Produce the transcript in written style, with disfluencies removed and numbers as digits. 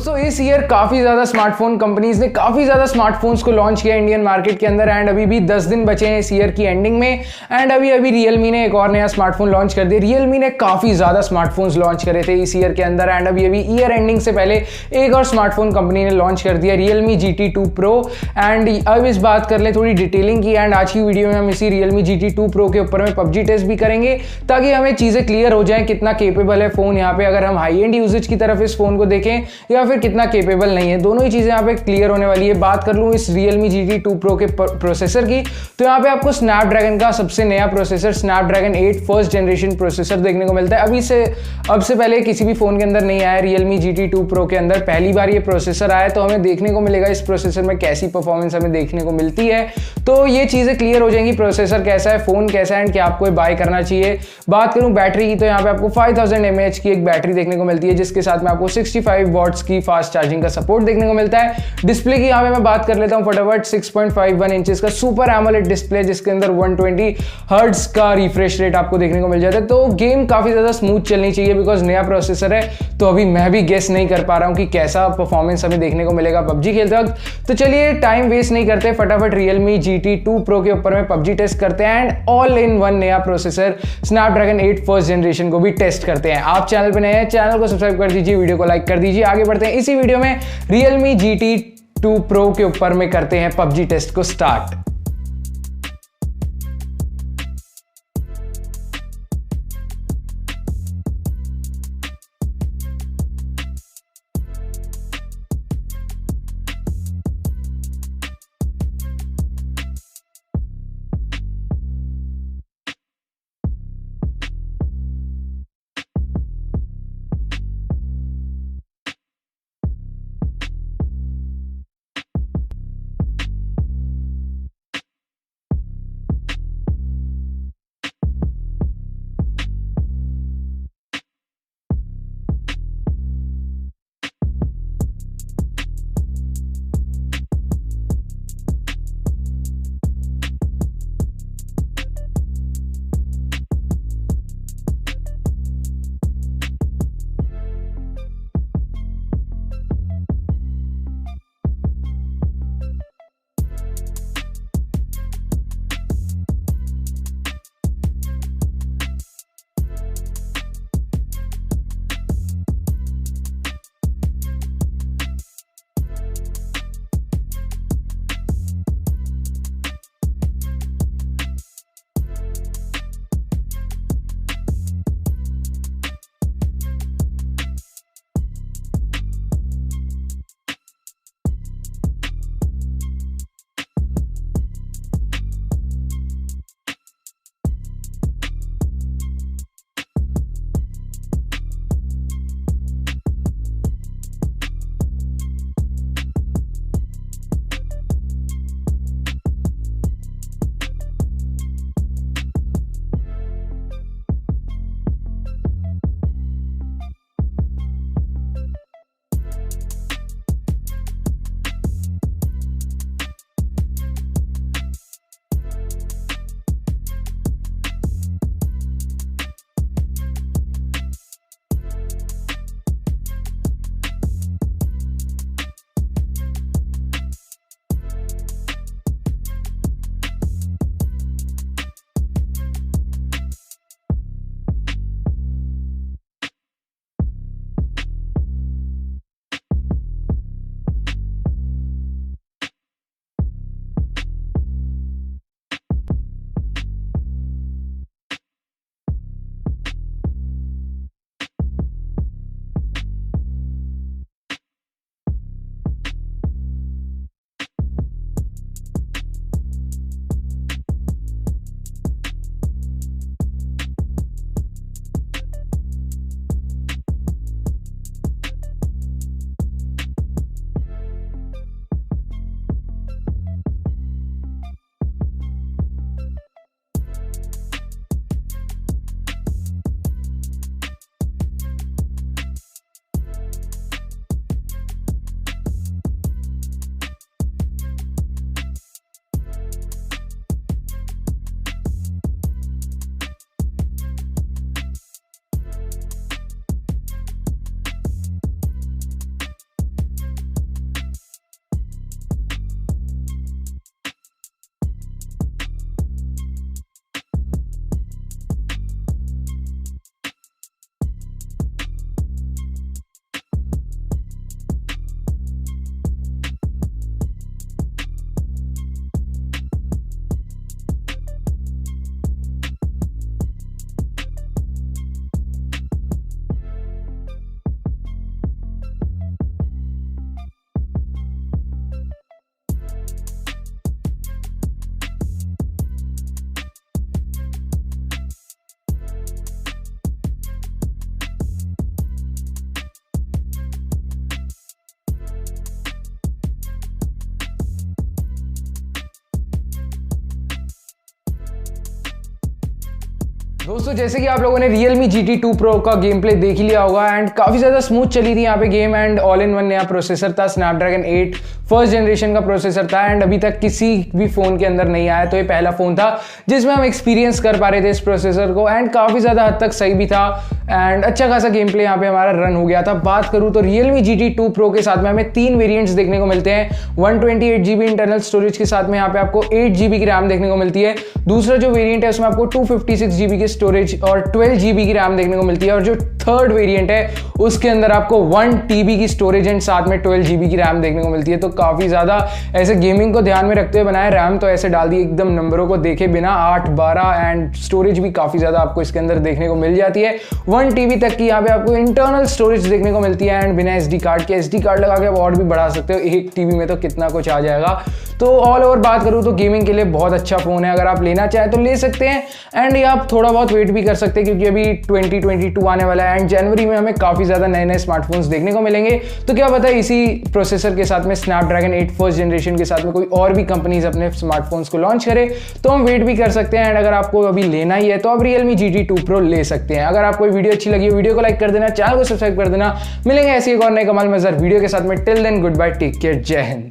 दोस्तों इस ईयर काफ़ी ज़्यादा स्मार्टफोन कंपनीज ने काफ़ी ज़्यादा स्मार्टफोन्स को लॉन्च किया इंडियन मार्केट के अंदर एंड अभी भी 10 दिन बचे हैं इस ईयर की एंडिंग में। एंड अभी Realme ने एक और नया स्मार्टफोन लॉन्च कर दिया। Realme ने काफ़ी ज़्यादा स्मार्टफोन्स लॉन्च करे थे इस ईयर के अंदर एंड अभी ईयर एंडिंग से पहले एक और स्मार्टफोन कंपनी ने लॉन्च कर दिया Realme GT2 Pro। एंड अब इस बात कर ले थोड़ी डिटेलिंग की एंड आज की वीडियो में हम इसी Realme GT2 Pro के ऊपर में PUBG टेस्ट भी करेंगे ताकि हमें चीज़ें क्लियर हो जाए कितना केपेबल है फ़ोन यहाँ पे, अगर हम हाई एंड यूजेज की तरफ इस फोन को देखें या फिर कितना केपेबल नहीं है। दोनों ही चीजें यहाँ पे क्लियर होने वाली है। बात कर लूं इस Realme GT2 Pro के प्रोसेसर की तो यहाँ पे आपको स्नैपड्रैगन का सबसे नया processor Snapdragon 8 first generation processor देखने को मिलता है। अब से पहले किसी भी फोन के अंदर नहीं आया Realme GT2 Pro के अंदर, पहली बार ये प्रोसेसर आया तो हमें देखने को मिलेगा इस प्रोसेसर में कैसी परफॉर्मेंस हमें देखने को मिलती है। तो ये चीजें क्लियर हो जाएंगी, प्रोसेसर कैसा है, फोन कैसा है एंड क्या आपको बाय करना चाहिए। बात करूं बैटरी की तो यहाँ पे आपको 5000 mAh की एक बैटरी देखने को मिलती है जिसके साथ में आपको 65 वॉट्स की फास्ट चार्जिंग का सपोर्ट देखने को मिलता है। डिस्प्ले की यहाँ पे मैं बात कर लेता हूँ फटाफट। 6.51 इंचेस का सुपर एमोलेड डिस्प्ले जिसके अंदर 120 हर्ट्ज का रिफ्रेश रेट आपको देखने को मिल जाता है। तो गेम काफी ज्यादा स्मूथ चलनी चाहिए बिकॉज नया प्रोसेसर है तो अभी मैं भी गेस नहीं कर पा रहा हूँ कि कैसा परफॉर्मेंस हमें देखने को मिलेगा PUBG खेलते वक्त। तो चलिए टाइम वेस्ट नहीं करते, फटाफट Realme GT2 Pro के ऊपर में PUBG टेस्ट करते हैं एंड ऑल इन वन नया प्रोसेसर स्नैपड्रैगन 8 फर्स्ट जनरेशन को भी टेस्ट करते हैं। आप चैनल पे नए हैं, चैनल को सब्सक्राइब कर दीजिए, वीडियो को लाइक कर दीजिए। आगे बढ़ते हैं, इसी वीडियो में Realme GT2 Pro के ऊपर में करते हैं PUBG टेस्ट को स्टार्ट। दोस्तों जैसे कि आप लोगों ने Realme GT 2 Pro का गेम प्ले देख ही लिया होगा एंड काफ़ी ज़्यादा स्मूथ चली थी यहाँ पे game and all in one नया प्रोसेसर था, Snapdragon 8 फर्स्ट जनरेशन का प्रोसेसर था एंड अभी तक किसी भी फ़ोन के अंदर नहीं आया, तो ये पहला फ़ोन था जिसमें हम एक्सपीरियंस कर पा रहे थे इस प्रोसेसर को एंड काफ़ी ज़्यादा हद तक सही भी था एंड अच्छा खासा गेम प्ले यहाँ पे हमारा रन हो गया था। बात करूँ तो Realme GT 2 Pro के साथ में हमें 3 वेरिएंट्स देखने को मिलते हैं। 128GB इंटरनल स्टोरेज के साथ में यहाँ पे आपको 8GB की रैम देखने को मिलती है। दूसरा जो वेरिएंट है उसमें आपको 256GB की स्टोरेज और 12GB की रैम देखने को मिलती है और जो थर्ड वेरिएंट है उसके अंदर आपको 1TB की स्टोरेज एंड साथ में 12GB की रैम देखने को मिलती है। तो काफ़ी ज़्यादा ऐसे गेमिंग को ध्यान में रखते हुए बनाया। रैम तो ऐसे डाल दी एकदम नंबरों को देखे बिना 8, 12 एंड स्टोरेज भी काफ़ी ज़्यादा आपको इसके अंदर देखने को मिल जाती है। 1TB तक की यहाँ पे आपको इंटरनल स्टोरेज देखने को मिलती है एंड बिना SD कार्ड के, SD कार्ड लगा के आप और भी बढ़ा सकते हो। 1TB में तो कितना कुछ आ जाएगा। तो ऑल ओवर बात करूँ तो गेमिंग के लिए बहुत अच्छा फ़ोन है, अगर आप लेना चाहें तो ले सकते हैं एंड ये आप थोड़ा बहुत वेट भी कर सकते हैं क्योंकि अभी 2022 आने वाला है एंड जनवरी में हमें काफ़ी ज़्यादा नए नए स्मार्टफोन्स देखने को मिलेंगे। तो क्या पता है इसी प्रोसेसर के साथ में Snapdragon 8 फर्स्ट जनरेशन के साथ में कोई और भी कंपनीज अपने स्मार्टफोन्स को लॉन्च करे, तो हम वेट भी कर सकते हैं एंड अगर आपको अभी लेना ही है तो आप Realme GT 2 Pro ले सकते हैं। अगर आपको वीडियो अच्छी लगी हो वीडियो को लाइक कर देना, चैनल को सब्सक्राइब कर देना। मिलेंगे ऐसी एक और नए कमाल मजेदार वीडियो के साथ में। Till then good bye, take care, जय हिंद।